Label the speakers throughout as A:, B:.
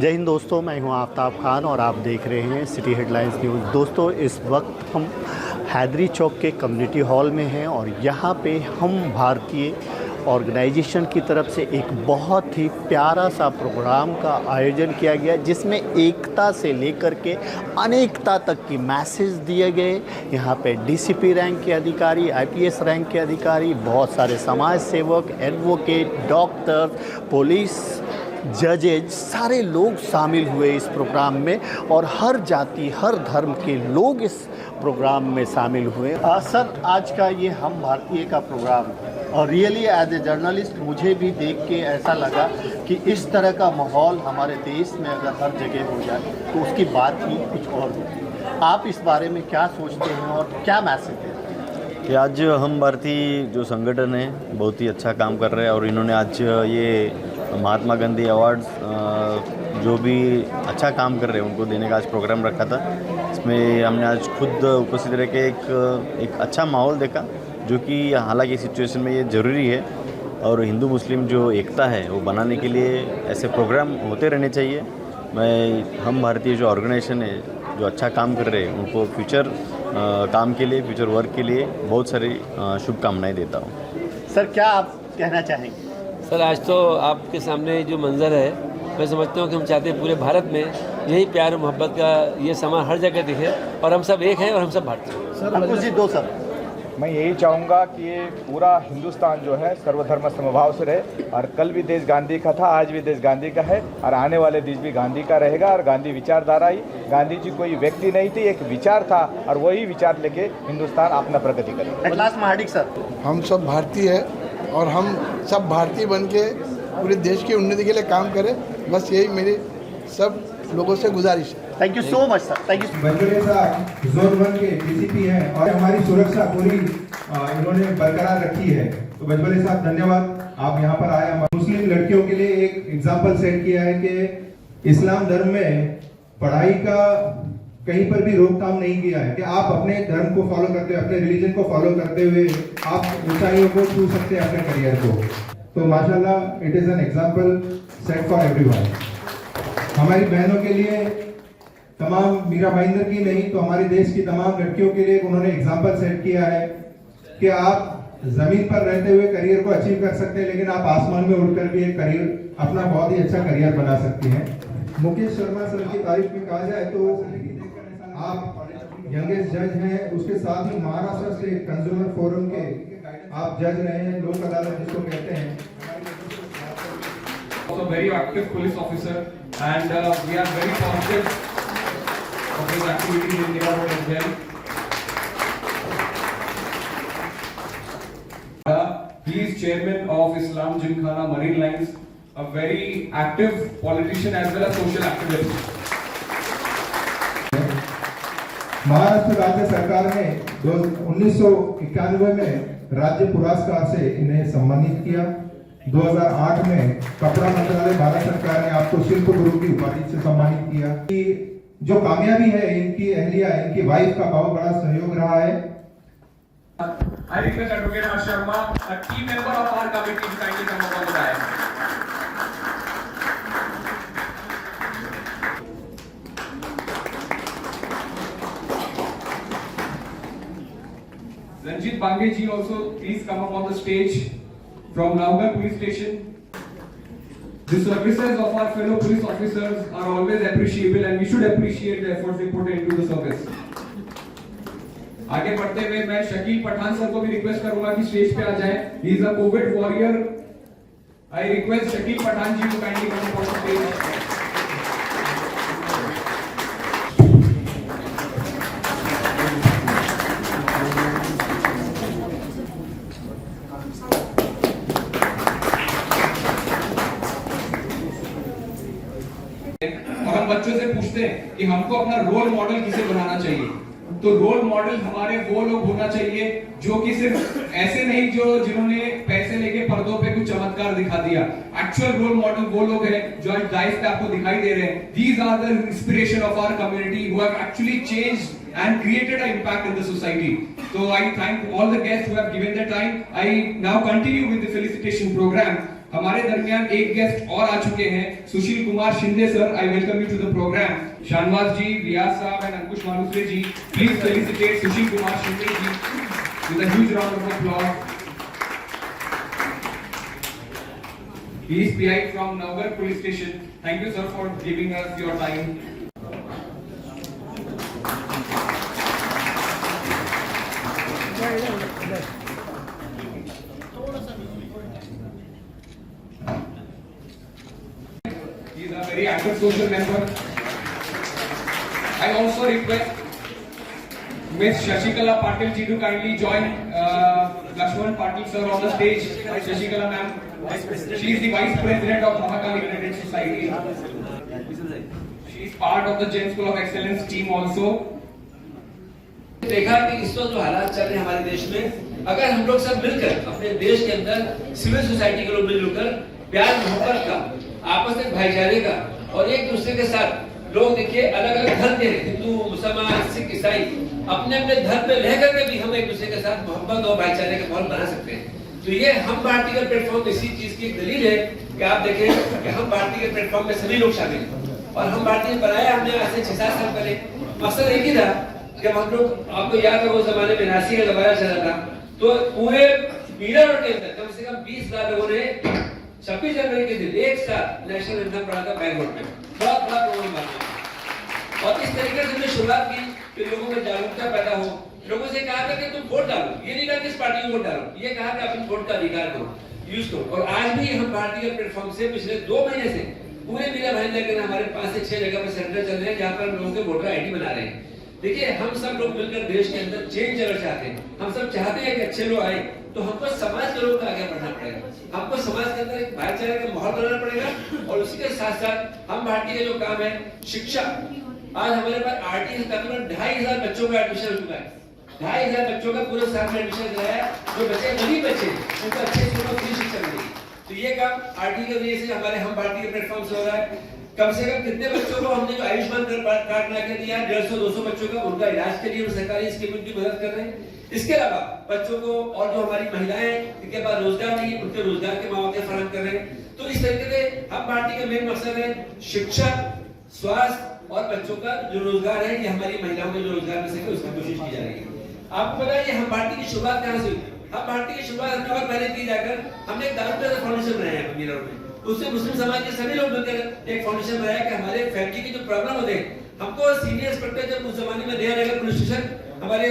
A: जय हिंद दोस्तों, मैं हूं आफ्ताब खान और आप देख रहे हैं सिटी हेडलाइंस न्यूज़। दोस्तों, इस वक्त हम हैदरी चौक के कम्युनिटी हॉल में हैं और यहां पे हम भारतीय ऑर्गेनाइजेशन की तरफ से एक बहुत ही प्यारा सा प्रोग्राम का आयोजन किया गया, जिसमें एकता से लेकर के अनेकता तक की मैसेज दिए गए। यहाँ पे डीसीपी रैंक के अधिकारी, आईपीएस रैंक के अधिकारी, बहुत सारे समाज सेवक, एडवोकेट, डॉक्टर, पुलिस, जजेज, सारे लोग शामिल हुए इस प्रोग्राम में और हर जाति हर धर्म के लोग इस प्रोग्राम में शामिल हुए। सर, आज का ये हम भारतीय का प्रोग्राम और रियली एज ए जर्नलिस्ट मुझे भी देख के ऐसा लगा कि इस तरह का माहौल हमारे देश में अगर हर जगह हो जाए तो उसकी बात ही कुछ और होगी। आप इस बारे में क्या सोचते हैं और क्या मैसेज देते हैं?
B: कि आज हम भारतीय जो संगठन है बहुत ही अच्छा काम कर रहे हैं और इन्होंने आज ये महात्मा गांधी अवार्ड्स जो भी अच्छा काम कर रहे हैं उनको देने का आज प्रोग्राम रखा था। इसमें हमने आज खुद उपस्थित रह के एक अच्छा माहौल देखा, जो कि हालांकि सिचुएशन में ये ज़रूरी है और हिंदू मुस्लिम जो एकता है वो बनाने के लिए ऐसे प्रोग्राम होते रहने चाहिए। हम भारतीय जो ऑर्गेनाइजेशन है जो अच्छा काम कर रहे हैं उनको फ्यूचर काम के लिए, फ्यूचर वर्क के लिए बहुत सारी शुभकामनाएं देता हूँ।
A: सर, क्या आप कहना चाहेंगे?
C: सर, आज तो आपके सामने जो मंज़र है, मैं समझता हूँ कि हम चाहते हैं पूरे भारत में यही प्यार और मोहब्बत का ये समा हर जगह दिखे और हम सब एक हैं और हम सब भारतीय हैं।
A: सर, जी दो सर,
D: मैं यही चाहूँगा कि ये पूरा हिंदुस्तान जो है सर्वधर्म समभाव से रहे और कल भी देश गांधी का था, आज भी देश गांधी का है और आने वाले देश भी गांधी का रहेगा। और गांधी विचारधारा ही, गांधी जी कोई व्यक्ति नहीं थी, एक विचार था और वही विचार लेके हिंदुस्तान अपना प्रगति करे।
A: महाडिक सर,
E: हम सब भारतीय है और हम सब भारतीय बन के पूरे देश की उन्नति के लिए काम करें, बस यही मेरी सब लोगों से गुजारिश है।
A: Thank you so much sir, thank you.
F: बजबड़े साहब जोन 1 के डीसीपी हैं और हमारी सुरक्षा पूरी इन्होंने बरकरार रखी है। तो बजबड़े साहब धन्यवाद, आप यहाँ पर आए। मुस्लिम लड़कियों के लिए एक एग्जाम्पल सेट किया है कि इस्लाम धर्म में पढ़ाई का कहीं पर भी रोकथाम नहीं किया है कि आप अपने धर्म को फॉलो करते हुए, अपने रिलीजन को फॉलो करते हुए आप ऊंचाइयों को छू सकते हैं अपने करियर को। तो माशाल्लाह it is an example set for everyone. हमारी बहनों के लिए, तमाम मीरा भाईंदर की नहीं तो हमारे देश की तमाम लड़कियों के लिए उन्होंने एग्जाम्पल सेट किया है कि आप जमीन पर रहते हुए करियर को अचीव कर सकते हैं, लेकिन आप आसमान में उड़कर भी एक करियर, अपना बहुत ही अच्छा करियर बना सकती हैं। मुकेश शर्मा सर की तारीफ में कहा जाए तो आप यंगेस्ट जज हैं, उसके साथ ही महाराष्ट्र से कंज्यूमर फोरम के आप जज रहे हैं, लोक अदालत जिसको कहते हैं।
G: Also very active police officer and we are very positive of his activities in neighborhood as well. He is chairman of Islam Gymkhana Marine Lines, a very active politician as well as social activist.
F: Maharashtra राज्य सरकार ने 1991 में राज्य पुरस्कार से इन्हें सम्मानित किया। 2008 में कपड़ा मंत्रालय भारत सरकार ने आपको शिल्प गुरु की उपाधि से सम्मानित किया। कि जो कामयाबी है इनकी अहलिया, इनकी वाइफ का बहुत बड़ा सहयोग रहा है।
G: I request Advocate Harsh Sharma, a key member of our committee, to kindly come up on the dais. Ranjit Bange ji also please come up on the stage from Naugarh Police Station. The services of our fellow police officers are always appreciable and we should appreciate the efforts they put into the service. आगे बढ़ते हुए मैं Shakeel Pathan sir को भी request करूंगा कि stage पे आ जाएं। He is a Covid warrior. I request Shakeel Pathan ji to kindly come on stage. और हम बच्चों से पूछते हैं कि हमको अपना रोल मॉडल किसे बनाना चाहिए, तो रोल मॉडल हमारे वो लोग होना चाहिए जो कि सिर्फ ऐसे नहीं जो जिन्होंने पैसे लेके पर्दों पे कुछ चमत्कार दिखा दिया। एक्चुअल रोल मॉडल वो लोग हैं जो आज डाइस पे आपको दिखाई दे रहे हैं। These are the inspiration of our community who have actually changed and created an impact in the society. So I thank all the guests who have given their time. I now continue with the felicitation program. हमारे दरमियान एक guest और आ चुके हैं, Sushil Kumar Shinde sir. I welcome you to the programme. Shahnawaz ji, Riyaz साहब and Ankush Malusare ji, please felicitate Sushil Kumar Shinde ji with a huge round of applause. He is PI from Naugarh Police Station. Thank you sir for giving us your time. He is a very active social member. I also request Miss Shashikala Patil ji to kindly join Lakshman Patil sir on the stage. Shashikala ma'am, she is the Vice President of Mahakali Credit Society. She is part of the Gen School of Excellence team also.
C: देखा कि इस वक्त जो हालात चल रहे हैं हमारे देश में, अगर हम लोग सब मिलकर अपने देश के अंदर सिविल सोसाइटी के लोग मिलकर प्यार मोहब्बत का, आपस में भाईचारे का और एक दूसरे के साथ लोग देखिए अलग अलग धर्म के, हिंदू मुसलमान सिख ईसाई, अपने अपने धर्म में रह करके भी हम एक दूसरे के साथ मोहब्बत और भाईचारे का माहौल बना सकते हैं। तो ये हम भारतीय का प्लेटफॉर्म इसी चीज की एक दलील है कि आप देखें कि हम भारतीय के प्लेटफॉर्म में सभी लोग शामिल हैं और हम भारतीय बनाया हमने आज से 6-7 साल पहले। मकसद एक ही था, जब हम लोग, आपको याद है वो जमाने में नासी का जमाना चला था, तो पूरे मीरा रोड के अंदर कम से कम 20,000 लोगों ने 26 जनवरी के दिन एक साथ नेशनल एंथम पढ़ा था बैंक रोड में। बहुत बड़ा प्रोग्राम बना और इस तरीके से हमने शुरुआत की कि लोगों में जागरूकता पैदा हो। लोगों से कहा था कि तुम वोट डालो, ये नहीं कहा कि इस पार्टी को वोट डालो, ये कहा कि अपने वोट का अधिकार करो, यूज करो। और आज भी हम भारतीय प्लेटफॉर्म से पिछले 2 महीने से पूरे मीरा भाईंदर के हमारे 5 से 6 जगह पर सेंटर चल रहे हैं जहाँ पर हम लोगों के वोटर आईडी बना रहे हैं। देखिए हम सब लोग मिलकर देश के अंदर चेंज करना चाहते हैं, हम सब चाहते हैं कि अच्छे लोग आए, तो हमको समाज के लोगों को आगे बढ़ना पड़ेगा, हमको समाज के अंदर एक भाईचारे का माहौल बनाना पड़ेगा। और उसी के साथ साथ हम भारतीय जो काम है शिक्षा, आज हमारे पास आरटी तकरीबन 2,500 बच्चों का एडमिशन हो चुका है। 2,500 बच्चों का पूरे साल में एडमिशन कराया, जो बच्चे गरीब बच्चे उनको अच्छे स्कूलों में फ्री शिक्षा मिलेगी। तो ये काम आरटी के वजह से हमारे हम भारतीय प्लेटफॉर्म से हो रहा है। कम से कम कितने बच्चों को हमने जो आयुष्मान कार्ड ला के दिया, 150-200 बच्चों का, उनका इलाज के लिए हम सरकारी स्कीम की मदद कर रहे हैं। इसके अलावा बच्चों को और जो हमारी महिलाएं जिनके पास रोजगार नहीं है उनके रोजगार के मौके फराहम कर रहे हैं। तो इस तरीके से हम पार्टी का मेन मकसद है शिक्षा, स्वास्थ्य और बच्चों का जो रोजगार है, ये हमारी महिलाओं के जो रोजगार मिल सके उसकी कोशिश की जा रही है। आपको पता है हम पार्टी की शुरुआत कहाँ से हुई? हम पार्टी की शुरुआत अपने और पहले की जाकर हमने एक दारू फाउंडेशन बनाया है मीरा रोड में। उससे मुस्लिम समाज के सभी लोग मिलकर एक फाउंडेशन बनाया कि हमारे फैमिली की जो प्रॉब्लम होते हैं, हमको सीनियर इंस्पेक्टर जब उस जमाने में नया नगर पुलिस स्टेशन हमारे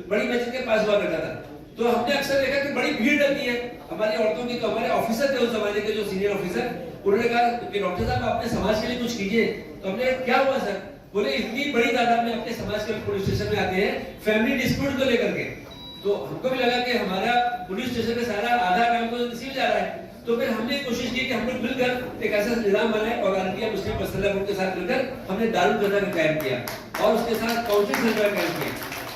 C: बड़ी मस्जिद के पास हुआ करता था, तो हमने अक्सर देखा कि बड़ी भीड़ लगती है हमारी औरतों की। तो हमारे ऑफिसर थे उस जमाने के जो सीनियर ऑफिसर, उन्होंने कहा कि डॉक्टर साहब अपने समाज के लिए कुछ कीजिए। तो हमने क्या हुआ सर? बोले इतनी बड़ी तादाद में अपने समाज के पुलिस स्टेशन में आते हैं फैमिली डिस्प्यूट को लेकर के। तो हमको भी लगा कि हमारा पुलिस स्टेशन का सारा आधा काम तो इसी में जा रहा है। तो फिर हमने कोशिश की कि हम लोग मिलकर एक ऐसा निजाम बनाए और आरटीआई मुस्लिम पर्सनल ग्रुप के साथ मिलकर हमने दारुल गदा का कैंप किया और उसके साथ काउंसलिंग सेंटर का कैंप किया।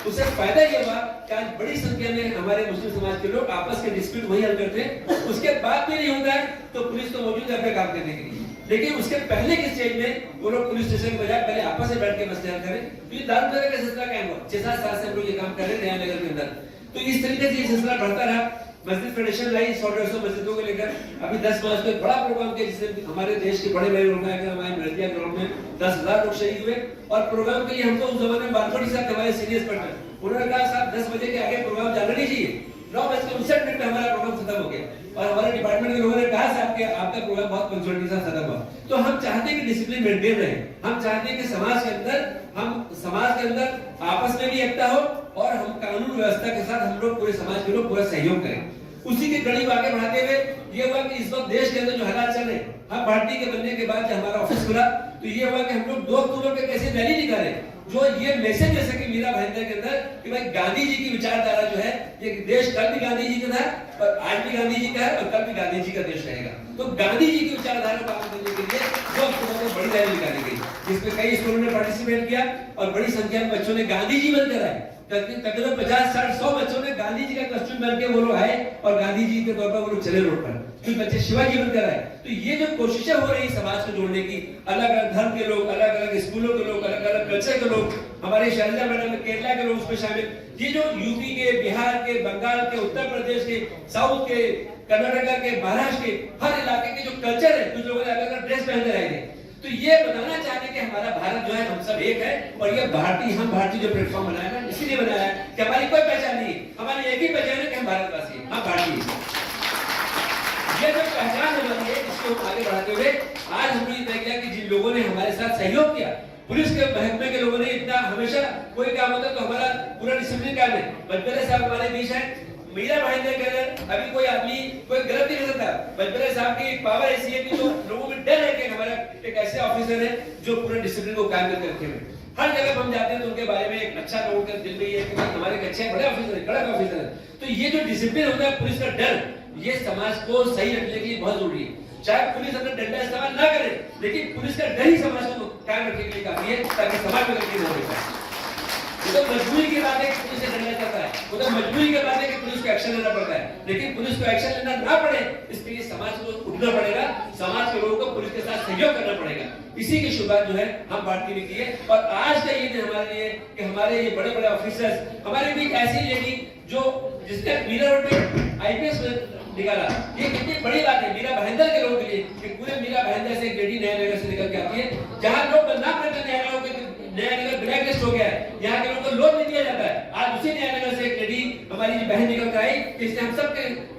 C: उससे फायदा ये हुआ कि आज बड़ी संख्या में हमारे मुस्लिम समाज के लोग आपस के डिस्प्यूट वही हल करते हैं। उसके बाद भी नहीं होता है तो पुलिस तो मौजूद है अपने काम करने के लिए, लेकिन उसके पहले के स्टेज में वो लोग पुलिस स्टेशन के बजाय पहले आपस में बैठ के मसले हल करें। तो ये दारुल गदा का सिलसिला कायम हुआ। 6-7 साल से हम लोग ये काम कर रहे हैं नया नगर के अंदर। तो इस तरीके से ये सिलसिला बढ़ता रहा। मस्जिद फेडरेशन लाई 100-150 मस्जिदों को लेकर अभी 10 मार्च को एक बड़ा प्रोग्राम किया जिसमें हमारे देश के बड़े बड़े लोग आए। हमारे नदिया ग्राउंड में 10,000 लोग शहीद हुए और प्रोग्राम के लिए हमको उस जमाने में बालकोटी साहब हमारे सीनियर इंस्पेक्टर, उन्होंने कहा साहब 10 बजे के आगे प्रोग्राम जाना नहीं चाहिए। 9:59 में हमारा प्रोग्राम खत्म हो गया और हमारे डिपार्टमेंट के लोगों ने कहा साहब कि आपका प्रोग्राम बहुत पंक्चुअलिटी से खत्म हुआ। तो हम चाहते हैं कि डिसिप्लिन मेंटेन रहे, हम चाहते हैं कि समाज के अंदर आपस में भी एकता हो और हम कानून व्यवस्था के साथ हम लोग पूरे समाज के लोग पूरा सहयोग करें। उसी के कड़ी आगे बढ़ाते हुए ये हुआ कि इस वक्त देश के अंदर जो हालात चल रहे, हम पार्टी के बनने के बाद जब हमारा ऑफिस खुला तो ये हुआ कि हम लोग 2 अक्टूबर पे कैसे रैली निकाले जो ये मैसेज दे सके मीरा भाईंदर के अंदर कि भाई गांधी जी की विचारधारा जो है, ये देश कल भी गांधी जी का था और आज भी गांधी जी का है और कल भी गांधी जी का देश रहेगा। तो गांधी जी की विचारधारा को आगे करने के लिए 2 अक्टूबर को बड़ी रैली निकाली गई जिसमें कई स्कूलों ने पार्टिसिपेट किया और बड़ी संख्या में बच्चों ने गांधी जी बनकर आए। तकरीबन 50-60-100 बच्चों ने गांधी जी का कॉस्ट्यूम पहन के वो लोग आए और गांधी जी के तौर पर वो लोग चले रोड पर, कुछ बच्चे शिवाजी बनकर आए। तो ये जो कोशिशें हो रही समाज को जोड़ने की, अलग अलग धर्म के लोग, अलग अलग स्कूलों के लोग, अलग अलग कल्चर के लोग, हमारे शैलजा मैडम केरला के लोग उसमें शामिल, ये जो यूपी के, बिहार के, बंगाल के, उत्तर प्रदेश के, साउथ के, कर्नाटका के, महाराष्ट्र के, हर इलाके के जो कल्चर है, कुछ लोगों ने अलग अलग ड्रेस पहन कर आए थे। तो ये बताना चाहते कि हमारा भारत जो है हम सब एक है, और ये भारतीय, हम भारतीय जो प्लेटफॉर्म बनाया है इसीलिए बनाया है कि हमारी कोई पहचान नहीं, हमारी एक ही पहचान है कि हम भारतवासी हैं, हम भारतीय। ये जो पहचान हमारी है इसको आगे बढ़ाते हुए आज हमने ये तय किया कि जिन लोगों ने हमारे साथ सहयोग किया, पुलिस के महकमे के लोगों ने इतना, हमेशा कोई काम होता तो हमारा पूरा डिसिप्लिन काम है। बजबेरे साहब हमारे बीच है, मीरा भाईंदर के अंदर अभी कोई आदमी कोई गलत नहीं कर सकता। बजबेरे साहब की पावर ऐसी है कि जो लोगों में डर है कि हमारा एक ऐसे ऑफिसर है जो पूरे डिसिप्लिन को कायम करके रखे हुए। हर जगह हम जाते हैं तो उनके बारे में एक अच्छा लोगों के दिल में ये है कि हमारे अच्छे बड़े ऑफिसर है, कड़क ऑफिसर है। तो ये जो डिसिप्लिन होता है, पुलिस का डर, ये समाज को सही रखने के लिए बहुत जरूरी है। चाहे पुलिस अपना डंडा इस्तेमाल ना करे, लेकिन पुलिस का डर ही समाज को कायम रखने के लिए काफी है, ताकि समाज में गलती न हो पाए। तो मजबूरी की बात है कि पुलिस से डरना चाहता है, वो तो मजबूरी की बात है कि पुलिस को एक्शन लेना पड़ता है, लेकिन पुलिस को एक्शन लेना ना पड़े इसके लिए समाज को उठना पड़ेगा, समाज के लोगों को पुलिस के साथ सहयोग करना पड़ेगा। इसी की शुरुआत जो है हम भारतीय ने की है। और आज का ये दिन हमारे लिए कि हमारे ये बड़े बड़े ऑफिसर्स, हमारे भी ऐसी लेडी जो जिसने मीरा रोड पे आईपीएस निकाला, ये कितनी बड़ी बात है मीरा भाईंदर के लोगों के लिए कि पूरे मीरा भाईंदर से एक लेडी नया नगर से निकल के आती है, जहां लोग बदनाम करते हैं नया नगर ब्लैक लिस्ट हो गया है, यहाँ के लोगों को लोन नहीं दिया जाता है। आज उसी नया नगर से एक लेडी हमारी बहन निकल कर आई, जिसने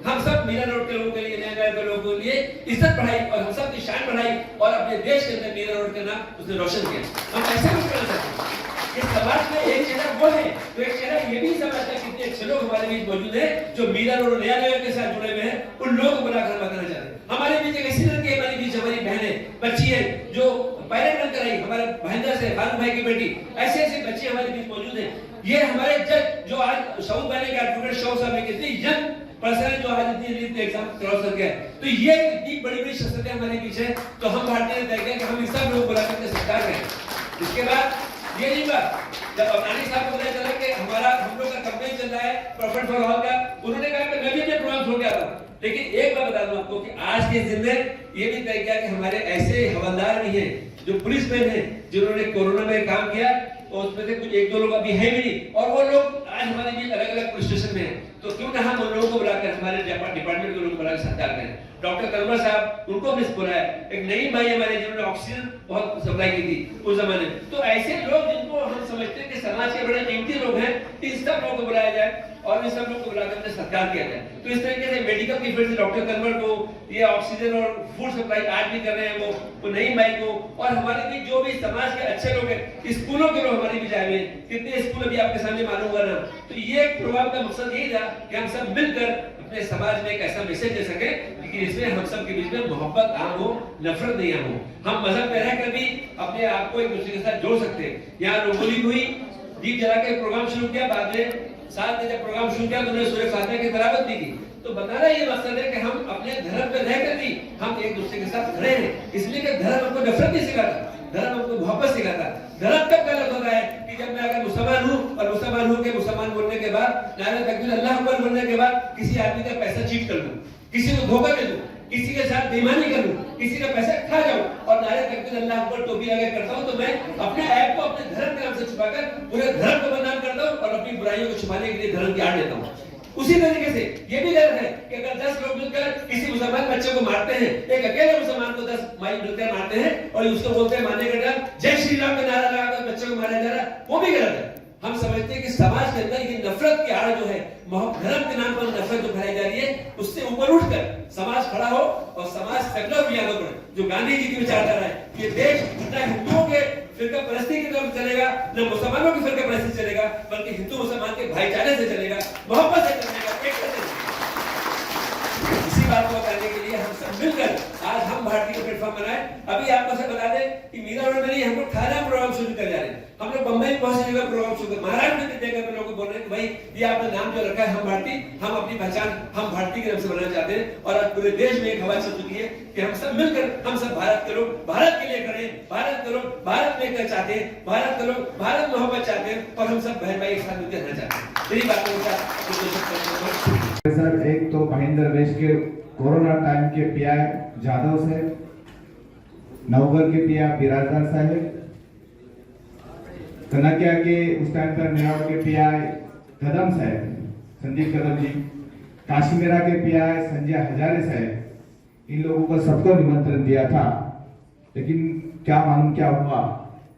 C: हम सब मीरा रोड के लोगों के लिए, नया नगर के लोगों के लिए इज्जत बढ़ाई और हम सब की शान बढ़ाई और अपने देश के अंदर मीरा रोड का नाम उसने रोशन किया। हम ऐसे कुछ करना चाहते हैं कि समाज में एक चेहरा वो है, तो एक चेहरा ये भी समझता है कितने अच्छे लोग हमारे बीच मौजूद हैं जो मीरा रोड नया नगर के साथ जुड़े हुए हैं, उन लोगों को बुलाकर बताना चाहते हैं। हमारे बीच एक ऐसी लड़की हमारे बीच हमारी बहनें बच्ची है जो पायलट बनकर आई, हमारे भाईंदर से भानु भाई की बेटी, ऐसे ऐसे बच्चे हमारे बीच मौजूद हैं। ये हमारे जज जो आज शौक बने के एडवोकेट शौक साहब ने कितनी यंग पर्सन है जो आज इतनी एग्जाम क्रॉस कर गया, तो ये इतनी बड़ी बड़ी शख्सियतें हमारे बीच है। तो हम भारतीय ने तय किया कि हम इन सब लोग बुला करके सत्कार करें। इसके बाद ये नहीं बात, जब अफगानी साहब को पता चला कि हमारा हम लोग का कैंपेन चल रहा है प्रॉफिट फॉर ऑल का, उन्होंने कहा कि मैं भी अपने प्रोग्राम छोड़ गया था। लेकिन एक बात बता दूं आपको कि आज के दिन में ये भी तय किया कि हमारे ऐसे हवलदार भी हैं जो पुलिस मैन हैं जिन्होंने कोरोना में काम किया, और उसमें से कुछ एक दो लोग अभी है भी नहीं, और वो लोग आज हमारे बीच अलग अलग पुलिस स्टेशन में हैं। तो क्यों ना हम उन लोगों को बुलाकर हमारे डिपार्टमेंट के लोगों को बुलाकर सत्कार करें। डॉक्टर कलमर साहब, उनको भी बुलाया, एक नई भाई हमारे जिन्होंने ऑक्सीजन बहुत सप्लाई की थी उस जमाने में। तो ऐसे लोग जिनको हम समझते हैं कि समाज के बड़े कीमती लोग हैं, इन सब लोगों को बुलाया जाए और इन सब लोग को बुलाकर सत्कार किया जाए। तो इस तरीके से मेडिकल की फील्ड से डॉक्टर कलमर को ये ऑक्सीजन और फूड सप्लाई आज भी कर रहे हैं वो नई भाई को, और हमारे भी जो भी समाज के अच्छे लोग हैं, स्कूलों के लोग हमारे भी जाए हुए, कितने स्कूल अभी आपके सामने मालूम हुआ ना। तो ये प्रोग्राम का मकसद यही था कि हम सब मिलकर अपने समाज में एक ऐसा मैसेज दे सके कि इसमें हम सब के बीच में मोहब्बत आम हो, नफरत नहीं आम हो। हम मजहब में रहकर भी अपने आप को एक दूसरे के साथ जोड़ सकते हैं। यहाँ रंगोली हुई, दीप जला के प्रोग्राम शुरू किया, बाद में साथ में जब प्रोग्राम शुरू किया तो उन्होंने सूर्य फातिहा की तिलावत भी की। तो बताना ये मकसद है कि हम अपने धर्म पे रहकर भी हम एक दूसरे के साथ खड़े हैं, इसलिए कि धर्म हमको नफरत नहीं सिखाता, धर्म हमको मोहब्बत सिखाता। धर्म कब गलत होता है कि जब मैं अगर मुसलमान हूँ और मुसलमान हूँ के मुसलमान बोलने के बाद, नारे तकबीर अल्लाह अकबर बोलने के बाद किसी आदमी का पैसा चीट कर दूं, किसी को धोखा दे दूं, किसी के साथ बेईमानी कर लूं, किसी का पैसा खा जाऊं और नारे तकबीर अल्लाह अकबर टोपी लगा करता हूं, तो मैं अपने ऐप को अपने धर्म के नाम से छुपाकर पूरे धर्म को बदनाम करता हूं और अपनी बुराइयों को छुपाने के लिए धर्म की आड़ लेता हूं। उसी तरीके से ये भी गलत है कि अगर 10 लोग मिलकर किसी मुसलमान बच्चे को मारते हैं, एक अकेले मुसलमान को 10 माई मिलकर मारते हैं और उसको बोलते हैं मारने का डर, जय श्री राम का नारा लगाकर बच्चे को मारा जा रहा है, वो भी गलत है। हम समझते हैं कि समाज के अंदर ये नफरत की आड़ जो है, धर्म के नाम पर नफरत जो फैलाई जा रही है, उससे ऊपर उठकर समाज खड़ा हो और समाज सेकुलर बुनियादों पर, जो गांधी जी की विचारधारा है, ये देश न हिंदुओं के फिरका परस्ती की तरफ चलेगा, न मुसलमानों की फिरका परस्ती चलेगा, बल्कि हिंदू मुसलमान के भाईचारे से चलेगा, मोहब्बत से चलेगा, एकता से। इसी बात को करने के लिए हम सब मिलकर आज हम भारतीय प्लेटफॉर्म बनाए। अभी आपको से बता दें कि मीरा रोड में नहीं, हम लोग थाना प्रोग्राम शुरू कर जा रहे हैं। हम लोग बम्बई में बहुत सी जगह प्रोग्राम शुरू कर, महाराष्ट्र में कितने जगह लोगों को बोल रहे हैं कि भाई ये आपने नाम जो रखा है हम भारतीय, हम अपनी पहचान हम भारतीय के नाम से बनाना चाहते हैं। और आज पूरे देश में एक हवा चल चुकी है कि हम सब मिलकर, हम सब भारत के लोग भारत के लिए खड़े, भारत के लोग भारत में एकता चाहते हैं, भारत के लोग भारत मोहब्बत चाहते हैं और हम सब बहन भाई एक साथ मिलकर रहना चाहते हैं। मेरी बात
H: सर, एक तो महेंद्र वेश के कोरोना टाइम के पीआई जादव से, नवगर के पीआई बिराजदार साहब, कनकिया के उस टाइम पर निराव के पीआई कदम साहब, संदीप कदम जी, काश्मीरा के पीआई संजय हजारे साहब, इन लोगों को सबको निमंत्रण दिया था, लेकिन क्या मालूम क्या हुआ,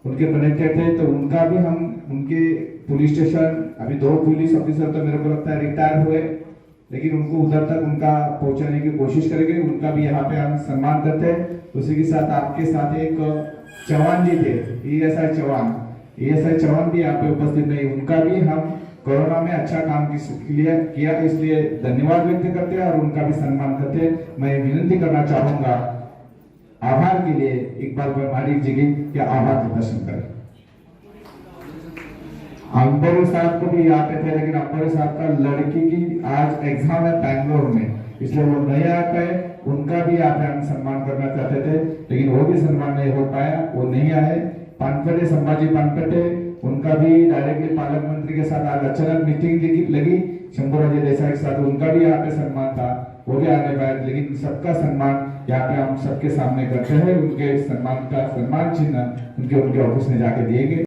H: उनके कनेक्टेड थे तो उनका भी हम उनके पुलिस स्टेशन, अभी 2 पुलिस ऑफिसर तो मेरे को लगता है रिटायर हुए, लेकिन उनको उधर तक उनका पहुंचाने की कोशिश करेंगे, उनका भी यहाँ पे हम सम्मान करते हैं। उसी के साथ आपके साथ एक चौहान जी थे, ESI चौहान भी यहाँ पे उपस्थित नहीं, उनका भी हम कोरोना में अच्छा काम किया इसलिए धन्यवाद व्यक्त करते हैं और उनका भी सम्मान करते हैं। मैं विनती करना चाहूंगा आभार के लिए इकबाल मालिक जी की आभार प्रदर्शन करें। अंबर साहब को भी यहाँ पे थे, लेकिन अंबर साहब का लड़की की आज एग्जाम है बैंगलोर में, इसलिए वो नहीं आ पाए, उनका भी यहाँ पे हम सम्मान करना चाहते थे, लेकिन वो भी सम्मान नहीं हो पाया, वो नहीं आए। पानपटे संभाजी पानपटे, उनका भी डायरेक्टली पालक मंत्री के साथ आज अचानक मीटिंग लगी शंभूराजे देसाई के साथ, उनका भी यहाँ पे सम्मान था, वो भी आने पाए, लेकिन सबका सम्मान यहाँ पे हम सबके सामने करते हैं। उनके सम्मान का सम्मान चिन्ह उनके ऑफिस में जाके दिएंगे।